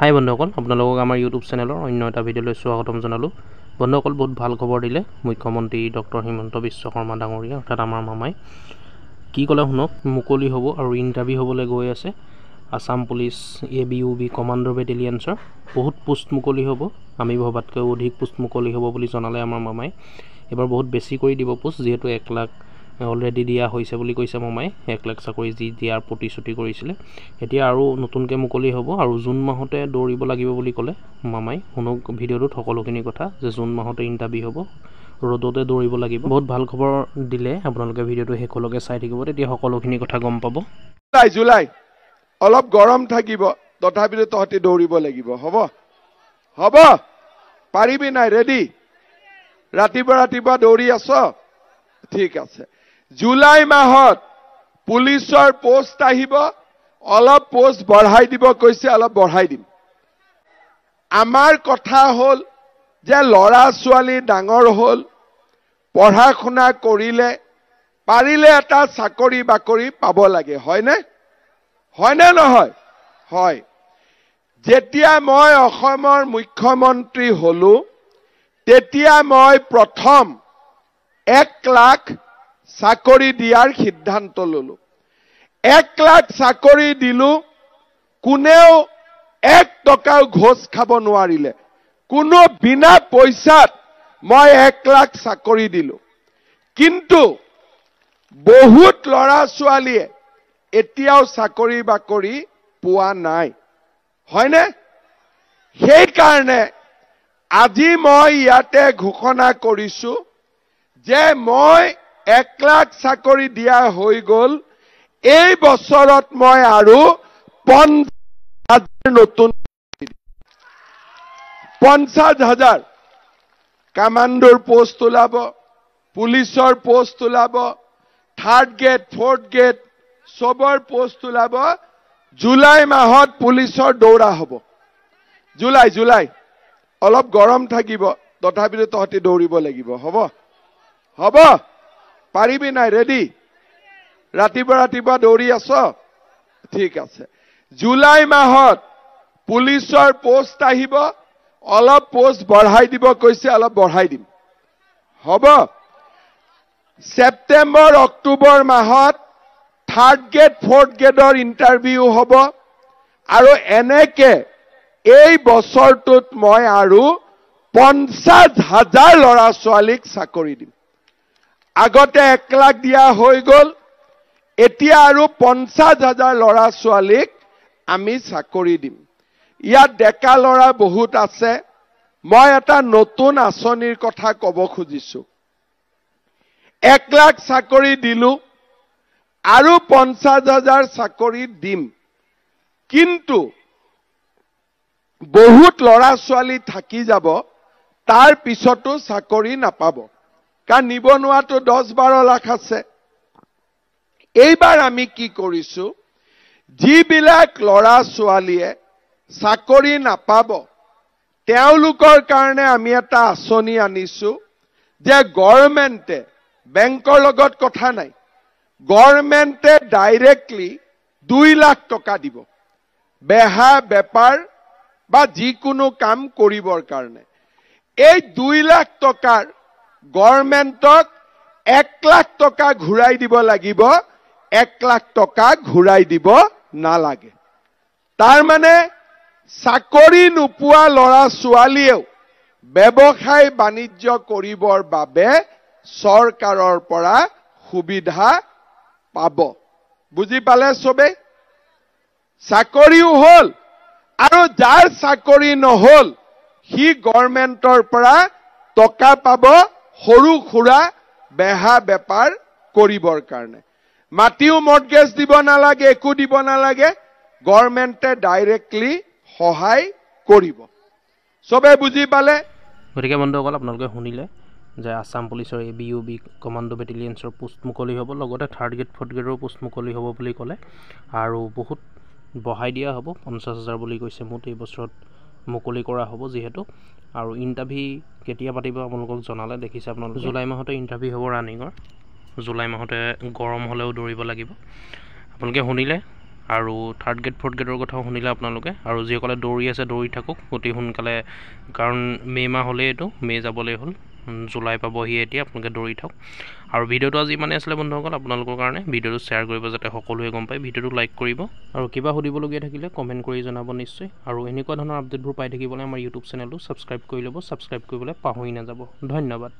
হাই বন্ধুসকল, আপোনালোকক আমাৰ ইউটিউব চেনেলৰ অন্য এটা ভিডিঅ'লৈ স্বাগতম জনালোঁ। বন্ধুসকল, বহুত ভাল খবৰ দিলে মুখ্যমন্ত্ৰী ডক্টৰ হিমন্ত বিশ্ব শৰ্মা ডাঙৰীয়া, অৰ্থাৎ আমাৰ মামাই। কি ক'লে শুনক। মুকলি হ'ব আৰু ইণ্টাৰভিউ হ'বলৈ গৈ আছে আছাম পুলিচ ABUB কমাণ্ডো বেটেলিয়নছৰ বহুত পোষ্ট মুকলি হ'ব। আমি ভবাতকৈ অধিক পোষ্ট মুকলি হ'ব বুলি জনালে আমাৰ মামাই। এবাৰ বহুত বেছি কৰি দিব পোষ্ট, যিহেতু 1 লাখ অলৰেডি দিয়া হৈছে বুলি কৈছে মামাই। 1 লাখ চাকৰি যি দিয়াৰ প্ৰতিশ্ৰুতি কৰিছিলে, এতিয়া আৰু নতুনকৈ মুকলি হ'ব আৰু জুন মাহতে দৌৰিব লাগিব বুলি ক'লে মামাই। শুনক ভিডিঅ'টোত সকলোখিনি কথা, যে জুন মাহতে ইণ্টাৰভিউ হ'ব, ৰ'দতে দৌৰিব লাগিব। বহুত ভাল খবৰ দিলে, আপোনালোকে ভিডিঅ'টো শেষলৈকে চাই থাকিব, তেতিয়া সকলোখিনি কথা গম পাব। জুলাই অলপ গৰম থাকিব, তথাপিতো তহঁতি দৌৰিব লাগিব। হ'ব হ'ব, পাৰিবি নাই? ৰেডি? ৰাতিপুৱা দৌৰি আছ? ঠিক আছে। জুলাই মাহত পুলিচৰ পোষ্ট আহিব, অলপ পোষ্ট বঢ়াই দিব কৈছে, অলপ বঢ়াই দিম। আমাৰ কথা হ'ল যে ল'ৰা ছোৱালী ডাঙৰ হ'ল, পঢ়া শুনা কৰিলে, পাৰিলে এটা চাকৰি বাকৰি পাব লাগে, হয়নে? হয়নে নহয়? হয়। যেতিয়া মই অসমৰ মুখ্যমন্ত্ৰী হলো, তেতিয়া মই প্ৰথম 1 লাখ চাকৰি দিয়াৰ সিদ্ধান্ত ললো। 1 লাখ চাকৰি দিলো, কোনেও 1 টকাও ঘোষ খাব নোৱাৰিলে। কোনো বিনা পইচাত মই 1 লাখ চাকৰি দিলো। কিন্তু বহুত ল'ৰা ছোৱালীয়ে এতিয়াও চাকৰি বাকৰি পোৱা নাই, হয়নে? সেইকাৰণে আজি মই ইয়াতে ঘোষণা কৰিছো যে মই 1 লাখ চাকৰি দিয়া হৈ গ'ল। এই বছৰত মই আৰু 50,000 নতুন 50,000 কামাণ্ডোৰ পোষ্ট ওলাব, পুলিচৰ পোষ্ট ওলাব, 3rd গ্ৰেড 4th গ্ৰেড চবৰ পোষ্ট ওলাব। জুলাই মাহত পুলিচৰ দৌৰা হ'ব। জুলাই অলপ গৰম থাকিব, তথাপিতো তহঁতি দৌৰিব লাগিব। হ'ব হ'ব, পাৰিবি নাই? ৰেডি? ৰাতিপুৱা দৌৰি আছ? ঠিক আছে। জুলাই মাহত পুলিচৰ পোষ্ট আহিব, অলপ পোষ্ট বঢ়াই দিব কৈছে, অলপ বঢ়াই দিম। হ'ব। ছেপ্টেম্বৰ অক্টোবৰ মাহত 3rd গ্ৰেড 4th গ্ৰেডৰ ইণ্টাৰভিউ হ'ব আৰু এনেকে এই বছৰটোত মই আৰু 50,000 ল'ৰা ছোৱালীক চাকৰি দিম। আগতে 1 লাখ দিয়া হৈ গ'ল, এতিয়া আৰু 50,000 ল'ৰা ছোৱালীক আমি চাকৰি দিম। ইয়াত ডেকা ল'ৰা বহুত আছে। মই এটা নতুন আঁচনিৰ কথা ক'ব খুজিছো। 1 লাখ চাকৰি দিলো আৰু 50,000 চাকৰি দিম, কিন্তু বহুত ল'ৰা ছোৱালী থাকি যাব, তাৰ পিছতো চাকৰি নাপাব, কাৰণ নিবনুৱাটো 10-12 লাখ আছে। এইবাৰ আমি কি কৰিছো, যিবিলাক ল'ৰা ছোৱালীয়ে চাকৰি নাপাব তেওঁলোকৰ কাৰণে আমি এটা আঁচনি আনিছো, যে গভৰ্ণমেণ্টে, বেংকৰ লগত কথা নাই, গভৰ্ণমেণ্টে ডাইৰেক্টলি 2 লাখ টকা দিব বেহা বেপাৰ বা যিকোনো কাম কৰিবৰ কাৰণে। এই 2 লাখ টকাৰ গভৰ্ণমেণ্টক 1 লাখ টকা ঘূৰাই দিব লাগিব, 1 লাখ টকা ঘূৰাই দিব নালাগে। তাৰ মানে চাকৰি নোপোৱা ল'ৰা ছোৱালীয়েও ব্যৱসায় বাণিজ্য কৰিবৰ বাবে চৰকাৰৰ পৰা সুবিধা পাব। বুজি পালে চবে? চাকৰিও হ'ল আৰু যাৰ চাকৰি নহ'ল সি গভৰ্ণমেণ্টৰ পৰা টকা পাব, সৰু সুৰা বেহা বেপাৰ কৰিবৰ কাৰণে। মাটিও মৰ্টগেজ দিব নালাগে, একো দিব নালাগে, গভৰ্ণমেণ্টে ডাইৰেক্টলি সহায় কৰিব। চবে বুজি পালে? গতিকে বন্ধুসকল, আপোনালোকে শুনিলে যে আছাম পুলিচৰ ABUB কমাণ্ডো বেটেলিয়নছৰ পোষ্ট মুকলি হ'ব, লগতে 3rd গ্ৰেড 4th গ্ৰেডৰো পোষ্ট মুকলি হ'ব বুলি ক'লে, আৰু বহুত বঢ়াই দিয়া হ'ব। 50,000 বুলি কৈছে মুঠ এই বছৰত মুকলি কৰা হ'ব যিহেতু। আৰু ইণ্টাৰভিউ কেতিয়া পাতিব আপোনালোকক জনালে, দেখিছে আপোনালোকে। জুলাই মাহতে ইণ্টাৰভিউ হ'ব ৰানিঙৰ। জুলাই মাহতে গৰম হ'লেও দৌৰিব লাগিব। আপোনালোকে শুনিলে আৰু থাৰ্ড গ্ৰেড ফ'ৰ্থ গ্ৰেডৰ কথাও শুনিলে আপোনালোকে। আৰু যিসকলে দৌৰি আছে দৌৰি থাকক অতি সোনকালে, কাৰণ মে' মাহ হ'লেই এইটো, মে' যাবলৈ হ'ল, জুলাই পাবহি এতিয়া, আপোনালোকে দৌৰি থাকক। আৰু ভিডিঅ'টো আজি ইমানেই আছিলে বন্ধুসকল, আপোনালোকৰ কাৰণে ভিডিঅ'টো শ্বেয়াৰ কৰিব যাতে সকলোৱে গম পায়। ভিডিঅ'টো লাইক কৰিব আৰু কিবা সুধিবলগীয়া থাকিলে কমেণ্ট কৰি জনাব নিশ্চয়। আৰু এনেকুৱা ধৰণৰ আপডেটবোৰ পাই থাকিবলৈ আমাৰ ইউটিউব চেনেলটো ছাবস্ক্ৰাইব কৰি ল'ব, ছাবস্ক্ৰাইব কৰিবলৈ পাহৰি নাযাব। ধন্যবাদ।